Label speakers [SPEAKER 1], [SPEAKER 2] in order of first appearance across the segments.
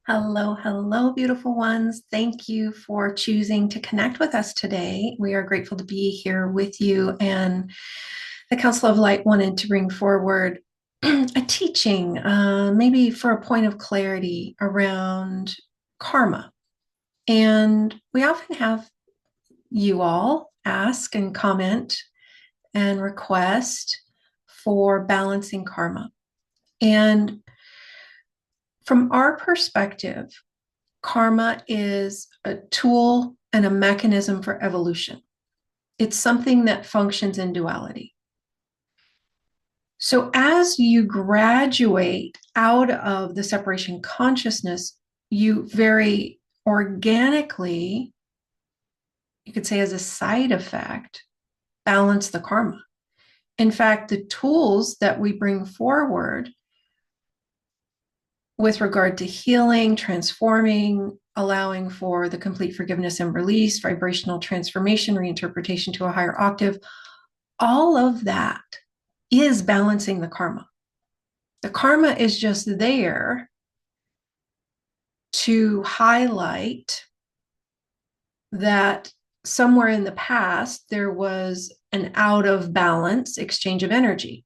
[SPEAKER 1] Hello, hello, beautiful ones. Thank you for choosing to connect with us today. We are grateful to be here with you. And the Council of Light wanted to bring forward a teaching, maybe for a point of clarity around karma. And we often have you all ask and comment and request for balancing karma. And from our perspective, karma is a tool and a mechanism for evolution. It's something that functions in duality. So as you graduate out of the separation consciousness, you very organically, you could say as a side effect, balance the karma. In fact, the tools that we bring forward with regard to healing, transforming, allowing for the complete forgiveness and release, vibrational transformation, reinterpretation to a higher octave, all of that is balancing the karma. The karma is just there to highlight that somewhere in the past there was an out of balance exchange of energy.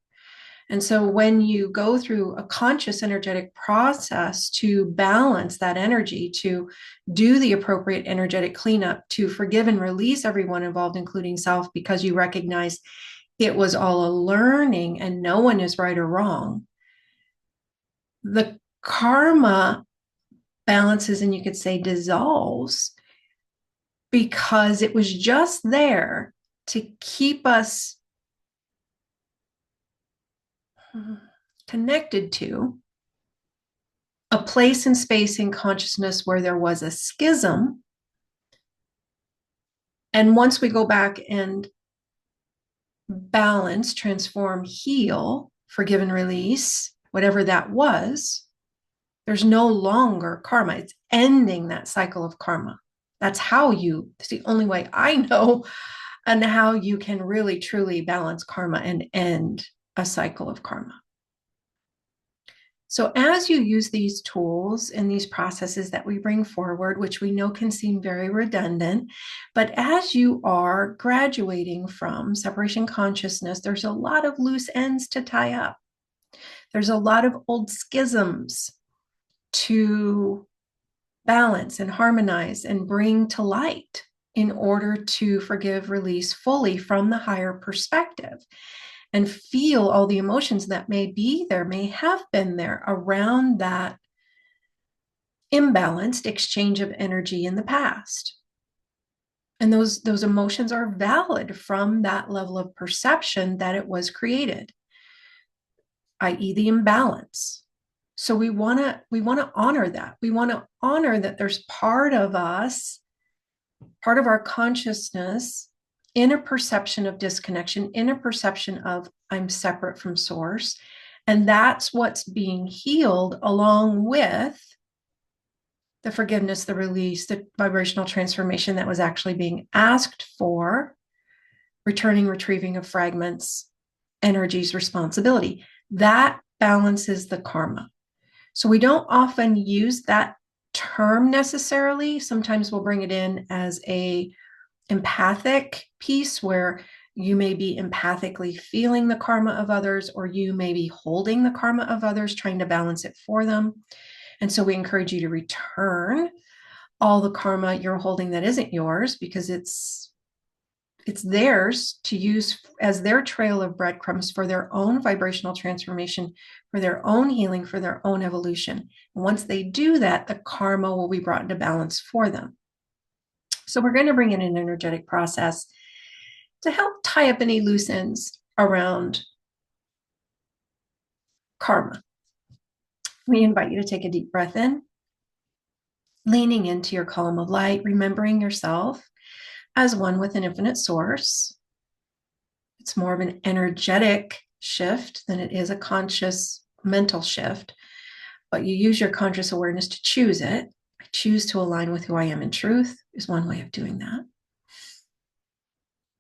[SPEAKER 1] And so when you go through a conscious energetic process to balance that energy, to do the appropriate energetic cleanup, to forgive and release everyone involved, including self, because you recognize it was all a learning and no one is right or wrong, the karma balances and you could say dissolves because it was just there to keep us connected to a place and space in consciousness where there was a schism. And once we go back and balance, transform, heal, forgive and release, whatever that was, there's no longer karma. It's ending that cycle of karma. That's the only way I know and how you can really truly balance karma and end a cycle of karma. So as you use these tools and these processes that we bring forward, which we know can seem very redundant, but as you are graduating from separation consciousness, there's a lot of loose ends to tie up. There's a lot of old schisms to balance and harmonize and bring to light in order to forgive, release fully from the higher perspective and feel all the emotions that may be there, may have been there around that imbalanced exchange of energy in the past. And those emotions are valid from that level of perception that it was created, i.e., the imbalance. So we want to honor that. We want to honor that there's part of us, part of our consciousness in a perception of disconnection, in a perception of I'm separate from source. And that's what's being healed along with the forgiveness, the release, the vibrational transformation that was actually being asked for, returning, retrieving of fragments, energies, responsibility. That balances the karma. So we don't often use that term necessarily. Sometimes we'll bring it in as a empathic piece where you may be empathically feeling the karma of others, or you may be holding the karma of others, trying to balance it for them. And so we encourage you to return all the karma you're holding that isn't yours, because it's theirs to use as their trail of breadcrumbs for their own vibrational transformation, for their own healing, for their own evolution. And once they do that, the karma will be brought into balance for them. So we're going to bring in an energetic process to help tie up any loose ends around karma. We invite you to take a deep breath in, leaning into your column of light, remembering yourself as one with an infinite source. It's more of an energetic shift than it is a conscious mental shift, but you use your conscious awareness to choose it. I choose to align with who I am in truth is one way of doing that.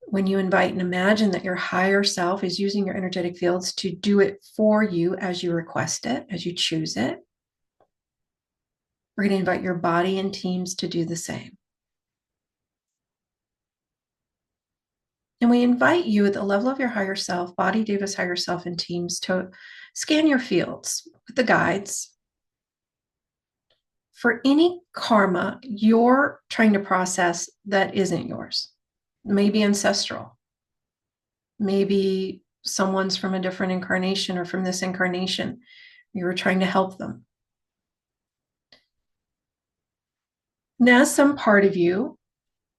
[SPEAKER 1] When you invite and imagine that your higher self is using your energetic fields to do it for you as you request it, as you choose it. We're going to invite your body and teams to do the same. And we invite you at the level of your higher self, body, Davis, higher self, and teams to scan your fields with the guides for any karma you're trying to process that isn't yours. Maybe ancestral, maybe someone's from a different incarnation or from this incarnation. You were trying to help them. Now, some part of you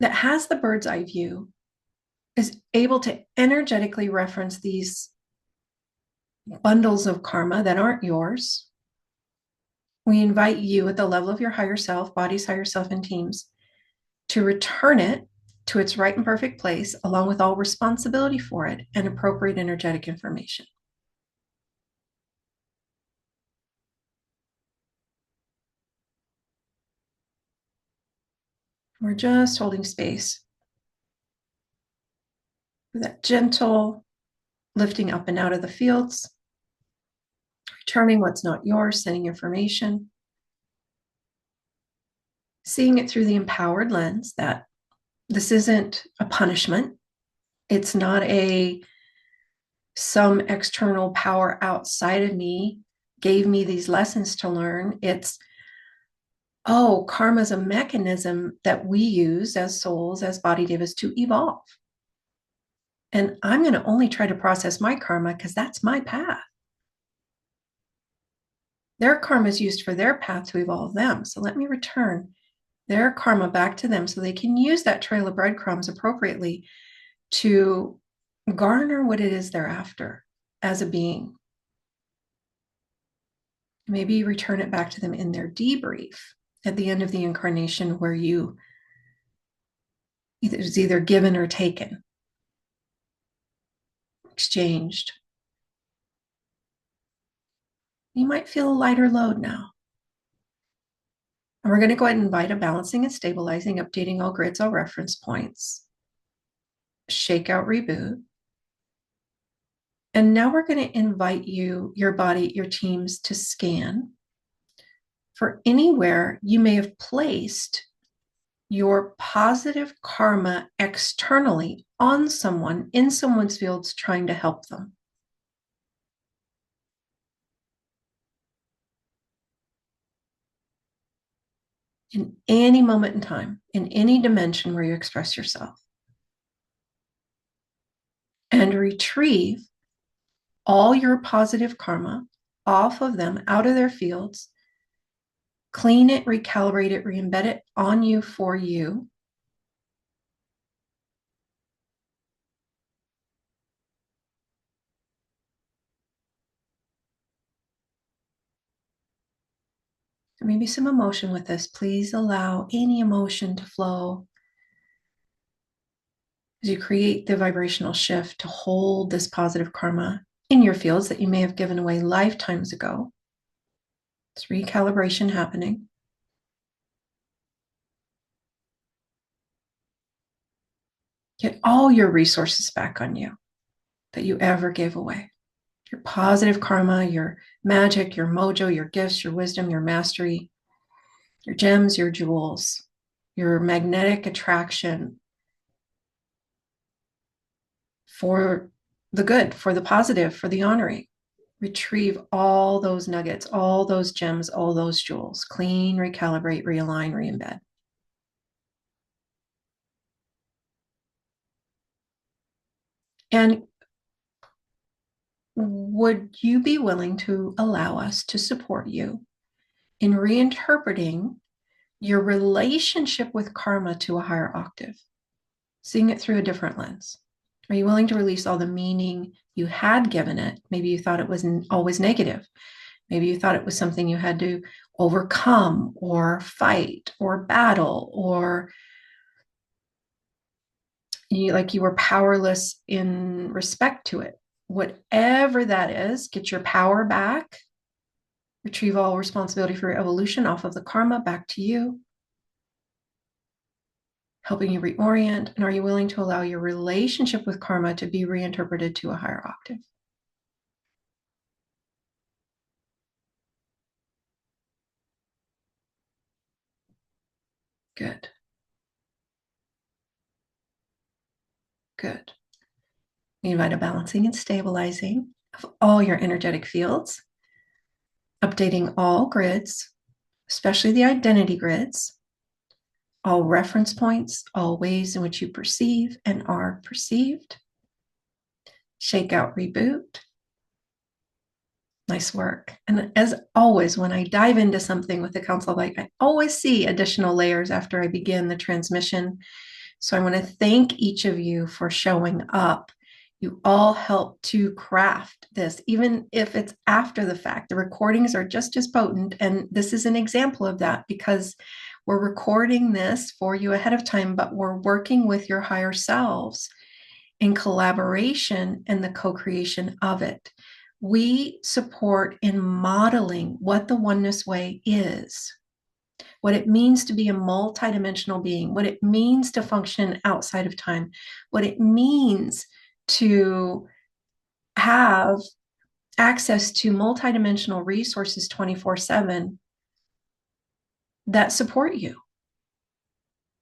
[SPEAKER 1] that has the bird's eye view is able to energetically reference these bundles of karma that aren't yours. We invite you at the level of your higher self, bodies, higher self, and teams to return it to its right and perfect place, along with all responsibility for it and appropriate energetic information. We're just holding space for that gentle lifting up and out of the fields, returning what's not yours, sending information, seeing it through the empowered lens that this isn't a punishment. It's not some external power outside of me gave me these lessons to learn. It's, oh, karma is a mechanism that we use as souls, as body devas to evolve. And I'm going to only try to process my karma because that's my path. Their karma is used for their path to evolve them. So let me return their karma back to them so they can use that trail of breadcrumbs appropriately to garner what it is they're after as a being. Maybe return it back to them in their debrief at the end of the incarnation, where you it's either given or taken, exchanged. You might feel a lighter load now. And we're going to go ahead and invite a balancing and stabilizing, updating all grids, all reference points, shakeout, reboot. And now we're going to invite you, your body, your teams to scan for anywhere you may have placed your positive karma externally on someone, in someone's fields, trying to help them. In any moment in time, in any dimension where you express yourself. And retrieve all your positive karma off of them, out of their fields, clean it, recalibrate it, re-embed it on you for you. There may be some emotion with this. Please allow any emotion to flow as you create the vibrational shift to hold this positive karma in your fields that you may have given away lifetimes ago. It's recalibration happening. Get all your resources back on you that you ever gave away. Your positive karma, your magic, your mojo, your gifts, your wisdom, your mastery, your gems, your jewels, your magnetic attraction for the good, for the positive, for the honoring. Retrieve all those nuggets, all those gems, all those jewels. Clean, recalibrate, realign, re-embed. And would you be willing to allow us to support you in reinterpreting your relationship with karma to a higher octave, seeing it through a different lens? Are you willing to release all the meaning you had given it? Maybe you thought it was always negative. Maybe you thought it was something you had to overcome or fight or battle, or you were powerless in respect to it. Whatever that is, get your power back. Retrieve all responsibility for your evolution off of the karma back to you, helping you reorient. And are you willing to allow your relationship with karma to be reinterpreted to a higher octave? Good. Good. We invite a balancing and stabilizing of all your energetic fields, updating all grids, especially the identity grids, all reference points, all ways in which you perceive and are perceived. Shake out, reboot. Nice work. And as always, when I dive into something with the Council of Light, I always see additional layers after I begin the transmission. So I want to thank each of you for showing up. You all help to craft this, even if it's after the fact. The recordings are just as potent. And this is an example of that because we're recording this for you ahead of time, but we're working with your higher selves in collaboration and the co-creation of it. We support in modeling what the oneness way is, what it means to be a multidimensional being, what it means to function outside of time, what it means to have access to multidimensional resources 24/7 that support you.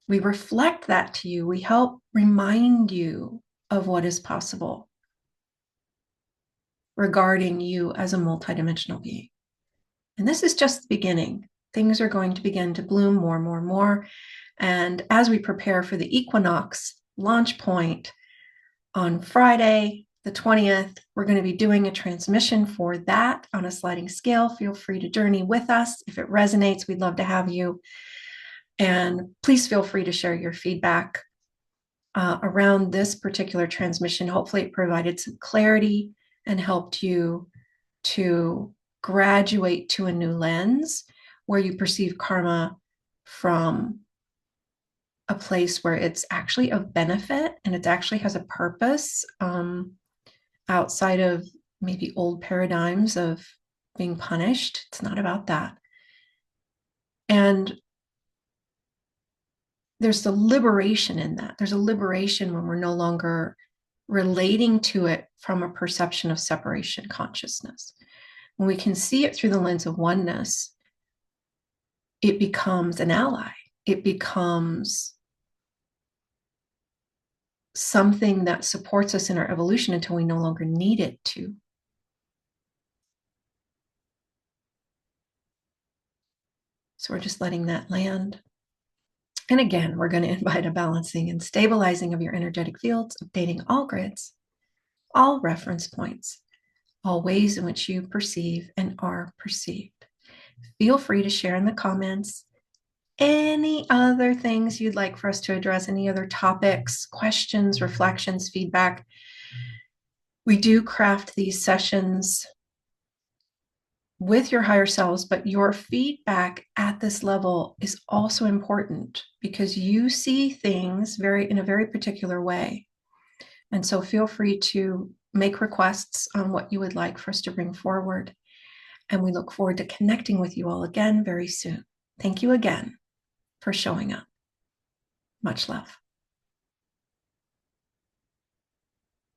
[SPEAKER 1] We reflect that to you. We help remind you of what is possible regarding you as a multidimensional being. And this is just the beginning. Things are going to begin to bloom more and more and more. And as we prepare for the equinox launch point on Friday, the 20th, we're going to be doing a transmission for that on a sliding scale. Feel free to journey with us. If it resonates, we'd love to have you. And please feel free to share your feedback around this particular transmission. Hopefully it provided some clarity and helped you to graduate to a new lens where you perceive karma from a place where it's actually of benefit and it actually has a purpose outside of maybe old paradigms of being punished. It's not about that. And there's the liberation in that. There's a liberation when we're no longer relating to it from a perception of separation consciousness. When we can see it through the lens of oneness, it becomes an ally. It becomes something that supports us in our evolution until we no longer need it to. So we're just letting that land. And again, we're going to invite a balancing and stabilizing of your energetic fields, updating all grids, all reference points, all ways in which you perceive and are perceived. Feel free to share in the comments any other things you'd like for us to address, any other topics, questions, reflections, feedback. We do craft these sessions with your higher selves, but your feedback at this level is also important because you see things in a very particular way. And so feel free to make requests on what you would like for us to bring forward. And we look forward to connecting with you all again very soon. Thank you again for showing up. Much love.